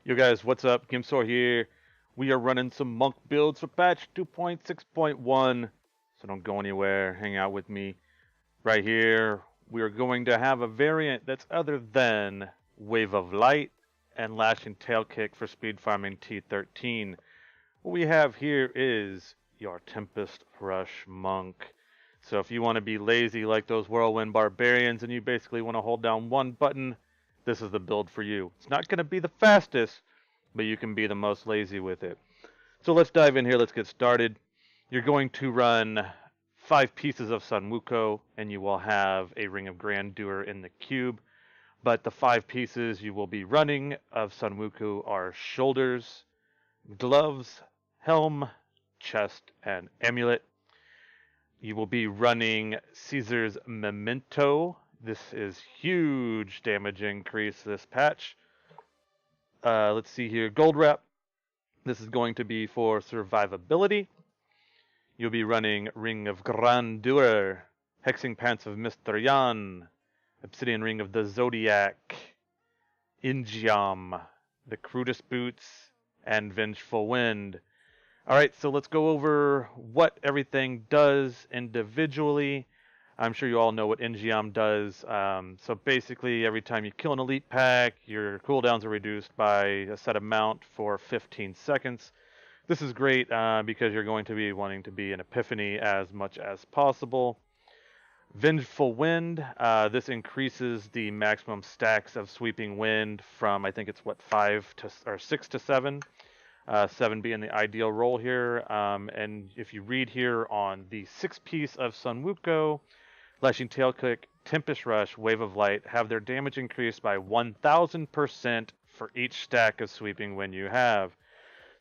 Yo guys, what's up? Gimsor here. We are running some monk builds for patch 2.6.1, so don't go anywhere. Hang out with me. Right here, we are going to have a variant that's other than Wave of Light and Lashing Tail Kick for speed farming T13. What we have here is your Tempest Rush Monk. So if you want to be lazy like those Whirlwind Barbarians and you basically want to hold down one button, this is the build for you. It's not going to be the fastest, but you can be the most lazy with it. So let's dive in here. Let's get started. You're going to run 5 pieces of Sanmuko, and you will have a Ring of Grandeur in the cube. But the 5 pieces you will be running of Sanmuko are shoulders, gloves, helm, chest, and amulet. You will be running Caesar's Memento. This is huge damage increase this patch. Let's see here. Gold wrap. This is going to be for survivability. You'll be running Ring of Grandeur, Hexing Pants of Mr. Yan, Obsidian Ring of the Zodiac, Ingiam, the crudest boots, and Vengeful Wind. Alright, so let's go over what everything does individually. I'm sure you all know what Ingiam does. So basically, every time you kill an elite pack, your cooldowns are reduced by a set amount for 15 seconds. This is great because you're going to be wanting to be an Epiphany as much as possible. Vengeful Wind, this increases the maximum stacks of Sweeping Wind from, I think it's what, 6 to 7. 7 being the ideal roll here. And if you read here on the 6 piece of Sanmuko, Lashing Tail Kick, Tempest Rush, Wave of Light have their damage increased by 1000% for each stack of Sweeping Wind you have.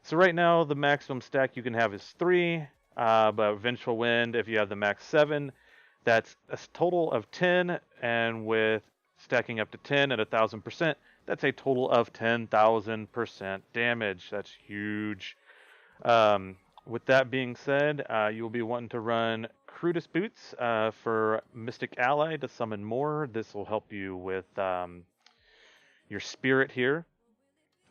So right now the maximum stack you can have is 3, but Vengeful Wind, if you have the max 7, that's a total of 10, and with stacking up to 10 at 1000%, that's a total of 10,000% damage. That's huge. With that being said, you'll be wanting to run Crudest Boots for Mystic Ally to summon more. This will help you with your spirit here.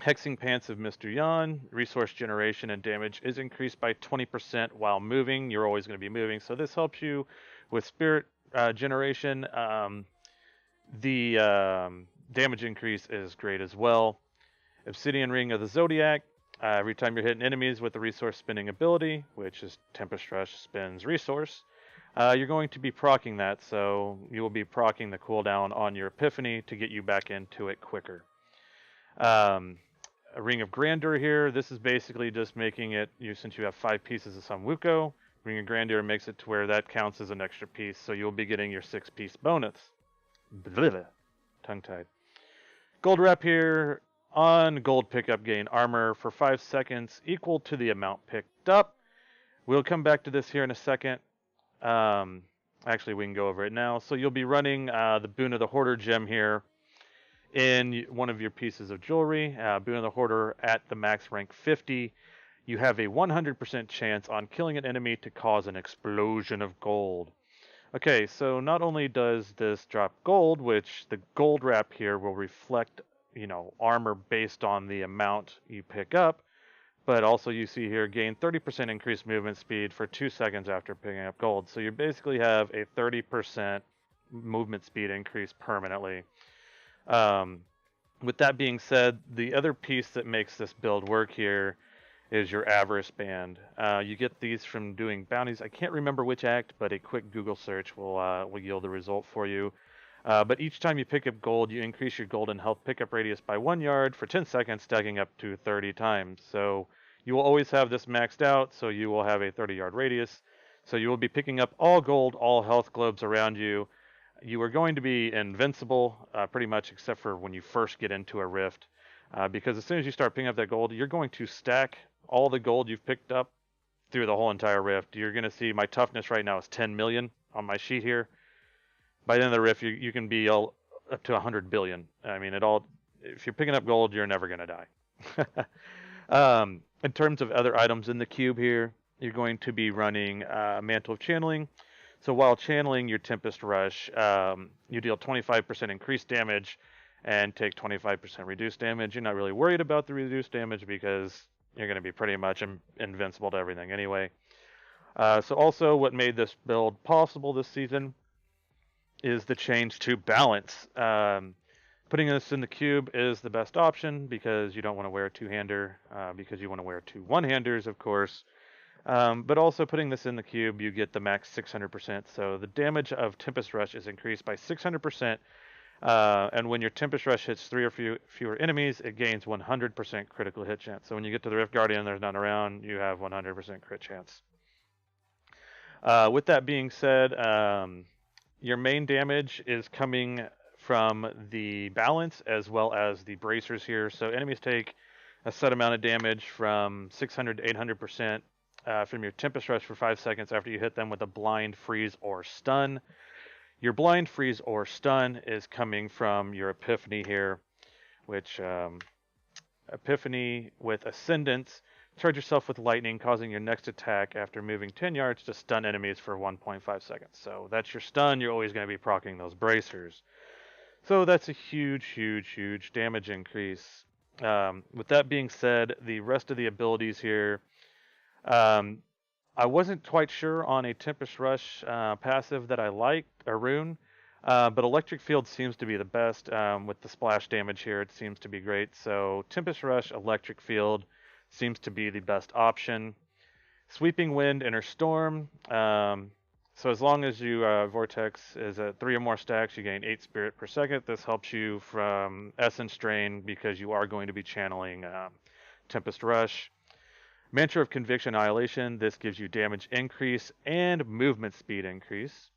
Hexing Pants of Mr. Yan, resource generation and damage is increased by 20% while moving. You're always going to be moving, so this helps you with spirit generation. The damage increase is great as well. Obsidian Ring of the Zodiac. Every time you're hitting enemies with the resource spinning ability, which is Tempest Rush spins resource, you're going to be proccing that, so you will be proccing the cooldown on your Epiphany to get you back into it quicker. A Ring of Grandeur here. This is basically just making it, since you have 5 pieces of Sanmuko, Ring of Grandeur makes it to where that counts as an extra piece, so you'll be getting your 6-piece bonus. Tongue-tied. Gold wrap here. On gold pickup, gain armor for 5 seconds equal to the amount picked up. We'll come back to this here in a second. Actually, we can go over it now. So you'll be running the Boon of the Hoarder gem here in one of your pieces of jewelry. Boon of the Hoarder at the max rank 50. You have a 100% chance on killing an enemy to cause an explosion of gold. Okay, so not only does this drop gold, which the gold wrap here will reflect, armor based on the amount you pick up, but also you see here gain 30% increased movement speed for 2 seconds after picking up gold. So you basically have a 30% movement speed increase permanently. With that being said, the other piece that makes this build work here is your Avarice Band. You get these from doing bounties. I can't remember which act, but a quick Google search will yield the result for you. But each time you pick up gold, you increase your golden health pickup radius by 1 yard for 10 seconds, stacking up to 30 times. So you will always have this maxed out, so you will have a 30-yard radius. So you will be picking up all gold, all health globes around you. You are going to be invincible, pretty much, except for when you first get into a rift. Because as soon as you start picking up that gold, you're going to stack all the gold you've picked up through the whole entire rift. You're going to see my toughness right now is 10 million on my sheet here. By the end of the rift, you can be up to 100 billion. I mean, if you're picking up gold, you're never going to die. In terms of other items in the cube here, you're going to be running Mantle of Channeling. So while channeling your Tempest Rush, you deal 25% increased damage and take 25% reduced damage. You're not really worried about the reduced damage because you're going to be pretty much invincible to everything anyway. So also what made this build possible this season is the change to balance. Putting this in the cube is the best option because you don't want to wear a two-hander, because you want to wear two one-handers, of course. But also putting this in the cube, you get the max 600%. So the damage of Tempest Rush is increased by 600%. And when your Tempest Rush hits 3 or fewer enemies, it gains 100% critical hit chance. So when you get to the Rift Guardian, there's none around, you have 100% crit chance. With that being said, your main damage is coming from the balance as well as the bracers here. So enemies take a set amount of damage from 600 to 800% from your Tempest Rush for 5 seconds after you hit them with a blind, freeze, or stun. Your blind, freeze, or stun is coming from your Epiphany here, which Epiphany with Ascendance. Charge yourself with lightning, causing your next attack after moving 10 yards to stun enemies for 1.5 seconds. So that's your stun. You're always going to be proccing those bracers. So that's a huge damage increase. With that being said, the rest of the abilities here, I wasn't quite sure on a Tempest Rush passive that I liked, a rune, but Electric Field seems to be the best. With the splash damage here, it seems to be great. So Tempest Rush, Electric Field seems to be the best option. Sweeping Wind, Inner Storm. So as long as you Vortex is at 3 or more stacks, you gain 8 spirit per second. This helps you from Essence Drain because you are going to be channeling Tempest Rush. Mantra of Conviction Annihilation. This gives you damage increase and movement speed increase.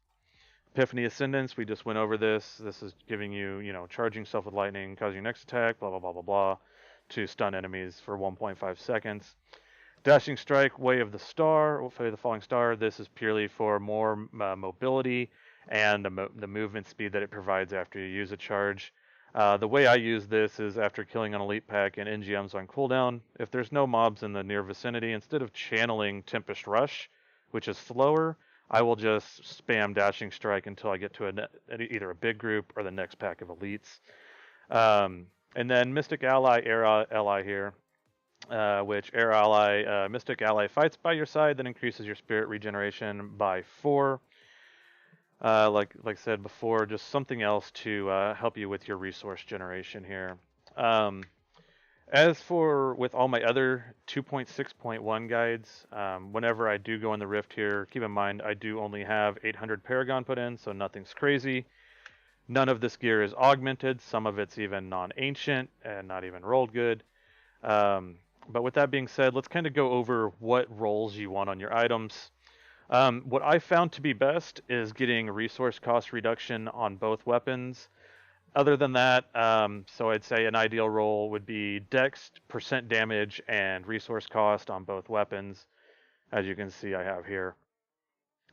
Epiphany Ascendance. We just went over this. This is giving you, charging yourself with lightning, causing your next attack, blah, blah, blah, blah, blah, to stun enemies for 1.5 seconds. Dashing Strike, Way of the Star, Way of the Falling Star. This is purely for more mobility and the movement speed that it provides after you use a charge. The way I use this is after killing an elite pack and NGMs on cooldown. If there's no mobs in the near vicinity, instead of channeling Tempest Rush, which is slower, I will just spam Dashing Strike until I get to either a big group or the next pack of elites. And then Mystic Ally, Air Ally here. Which Air Ally, Mystic Ally fights by your side, then increases your spirit regeneration by 4. Like I said before, just something else to help you with your resource generation here. As for with all my other 2.6.1 guides, whenever I do go in the Rift here, keep in mind I do only have 800 Paragon put in, so nothing's crazy. None of this gear is augmented. Some of it's even non-ancient and not even rolled good. But with that being said, let's kind of go over what roles you want on your items. What I found to be best is getting resource cost reduction on both weapons. Other than that, so I'd say an ideal role would be Dex, percent damage, and resource cost on both weapons, as you can see I have here.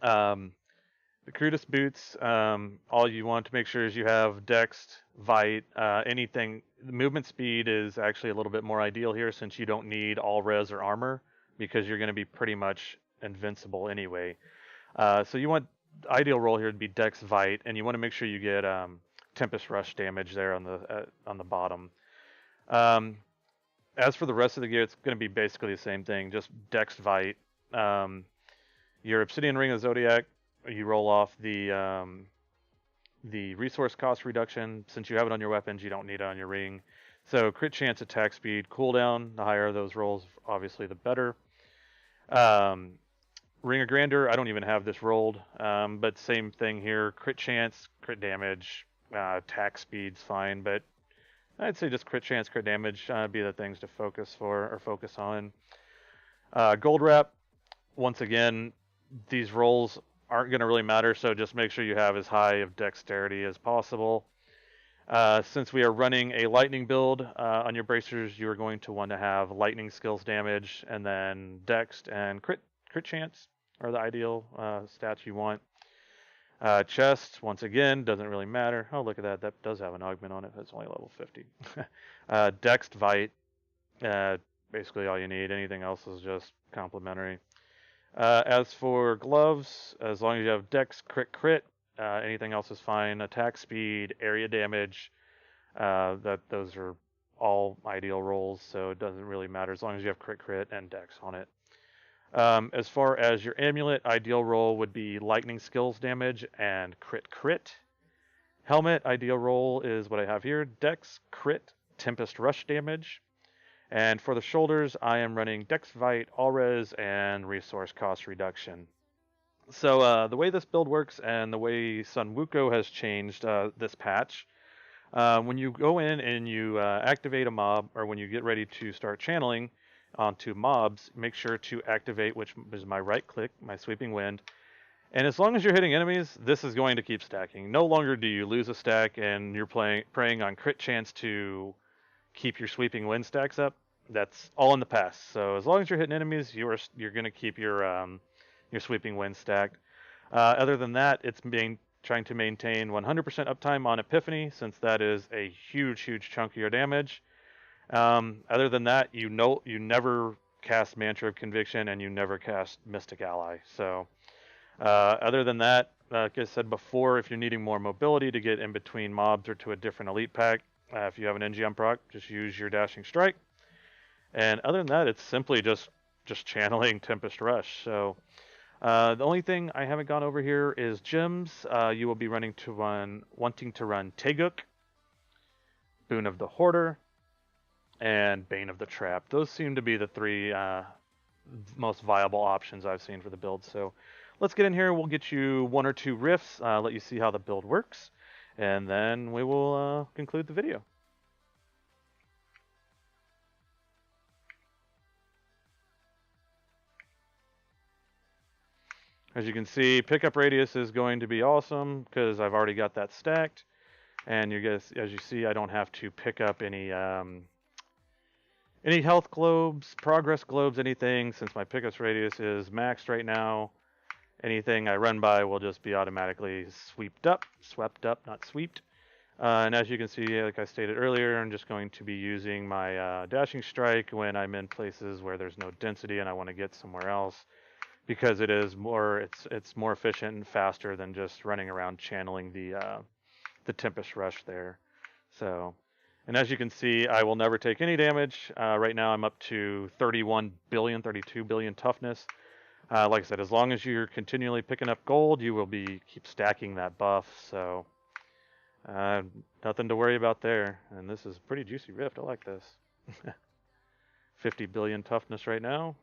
The crudest boots, all you want to make sure is you have Dex, Vite, anything. The movement speed is actually a little bit more ideal here since you don't need all res or armor because you're going to be pretty much invincible anyway. So you want ideal roll here to be Dex, Vite, and you want to make sure you get Tempest Rush damage there on the bottom. As for the rest of the gear, it's going to be basically the same thing, just Dex, Vite. Your Obsidian Ring of Zodiac, you roll off the resource cost reduction. Since you have it on your weapons, you don't need it on your ring. So crit chance, attack speed, cooldown. The higher those rolls, obviously, the better. Ring of Grandeur, I don't even have this rolled, but same thing here. Crit chance, crit damage, attack speed's fine, but I'd say just crit chance, crit damage be the things to focus on. Gold wrap, once again, these rolls aren't going to really matter, so just make sure you have as high of dexterity as possible. Since we are running a lightning build on your bracers, you are going to want to have lightning skills damage, and then dex and crit chance are the ideal stats you want. Chest, once again, doesn't really matter. Oh, look at that. That does have an augment on it. That's only level 50. Dex, Vite, basically all you need. Anything else is just complementary. As for gloves, as long as you have Dex, crit, anything else is fine. Attack speed, area damage, That those are all ideal rolls, so it doesn't really matter as long as you have crit crit and dex on it. As far as your amulet, ideal roll would be lightning skills damage and crit crit. Helmet, ideal roll is what I have here, dex, crit, Tempest Rush damage. And for the shoulders, I am running Dex Vite, All Res, and Resource Cost Reduction. So the way this build works and the way Sun Wukong has changed this patch, when you go in and you activate a mob, or when you get ready to start channeling onto mobs, make sure to activate, which is my right click, my Sweeping Wind. And as long as you're hitting enemies, this is going to keep stacking. No longer do you lose a stack and you're preying on crit chance to keep your Sweeping Wind stacks up. That's all in the past. So as long as you're hitting enemies, you're going to keep your Sweeping Wind stacked. Other than that, it's trying to maintain 100% uptime on Epiphany, since that is a huge chunk of your damage. Other than that, you never cast Mantra of Conviction and you never cast Mystic Ally. So other than that, like I said before, if you're needing more mobility to get in between mobs or to a different elite pack, if you have an NGM proc, just use your Dashing Strike. And other than that, it's simply just channeling Tempest Rush. So the only thing I haven't gone over here is gems. You will be wanting to run Teguk, Boon of the Hoarder, and Bane of the Trap. Those seem to be the three most viable options I've seen for the build. So let's get in here. We'll get you one or two riffs, let you see how the build works, and then we will conclude the video. As you can see, pickup radius is going to be awesome because I've already got that stacked. And as you see, I don't have to pick up any health globes, progress globes, anything, since my pickup radius is maxed right now. Anything I run by will just be automatically swept up, not sweeped. And as you can see, like I stated earlier, I'm just going to be using my Dashing Strike when I'm in places where there's no density and I want to get somewhere else, because it's more efficient and faster than just running around channeling the Tempest Rush there. So, and as you can see, I will never take any damage. Right now I'm up to 32 billion toughness. Like I said, as long as you're continually picking up gold, you will keep stacking that buff. So nothing to worry about there. And this is a pretty juicy rift. I like this. 50 billion toughness right now.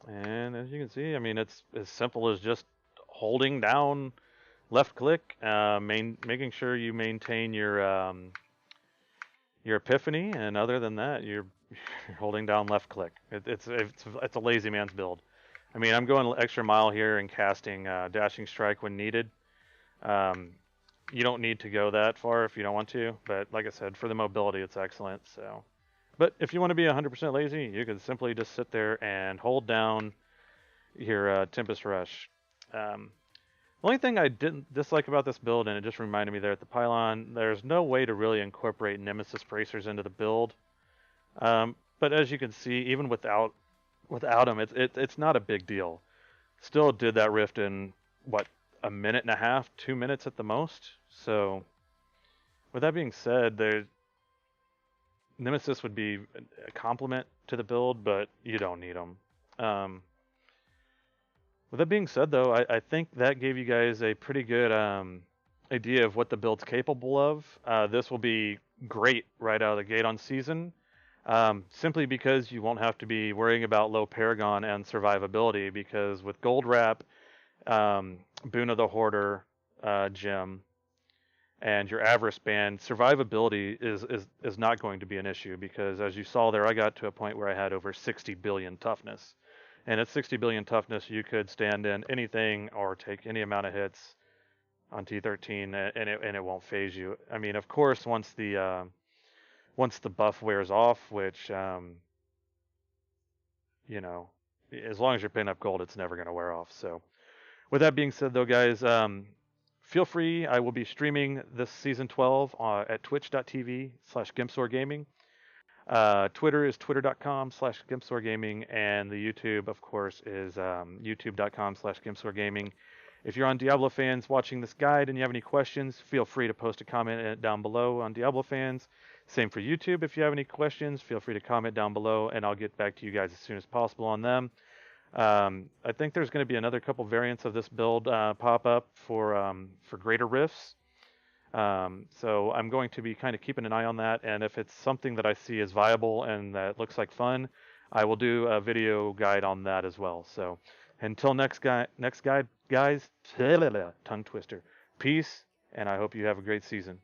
And as you can see, I mean, it's as simple as just holding down left click, making sure you maintain your Epiphany, and other than that, you're holding down left click. It's a lazy man's build. I mean, I'm going extra mile here and casting Dashing Strike when needed. You don't need to go that far if you don't want to, but like I said, for the mobility, it's excellent. So. But if you want to be 100% lazy, you can simply just sit there and hold down your Tempest Rush. The only thing I didn't dislike about this build, and it just reminded me there at the pylon, there's no way to really incorporate Nemesis Bracers into the build. But as you can see, even without them, it's not a big deal. Still did that rift in, what, a minute and a half, 2 minutes at the most? So, with that being said, Nemesis would be a complement to the build, but you don't need them. With that being said, though, I think that gave you guys a pretty good idea of what the build's capable of. This will be great right out of the gate on season, simply because you won't have to be worrying about low Paragon and survivability, because with Gold Wrap, Boon of the Hoarder gem, and your Avarice Band, survivability is not going to be an issue, because as you saw there, I got to a point where I had over 60 billion toughness. And at 60 billion toughness, you could stand in anything or take any amount of hits on T13, and it won't phase you. I mean, of course, once the buff wears off, which you know, as long as you're picking up gold, it's never going to wear off. So, with that being said, though, guys, feel free. I will be streaming this season 12 at twitch.tv/GimpsWarGaming. Twitter is twitter.com/GimpsWarGaming, and the YouTube, of course, is youtube.com/GimpsWarGaming. If you're on Diablo fans watching this guide and you have any questions, feel free to post a comment down below on Diablo fans. Same for YouTube. If you have any questions, feel free to comment down below, and I'll get back to you guys as soon as possible on them. I think there's going to be another couple variants of this build pop up for greater rifts. So I'm going to be kind of keeping an eye on that, and if it's something that I see as viable and that looks like fun, I will do a video guide on that as well. So until next guide, guys, tongue twister. Peace, and I hope you have a great season.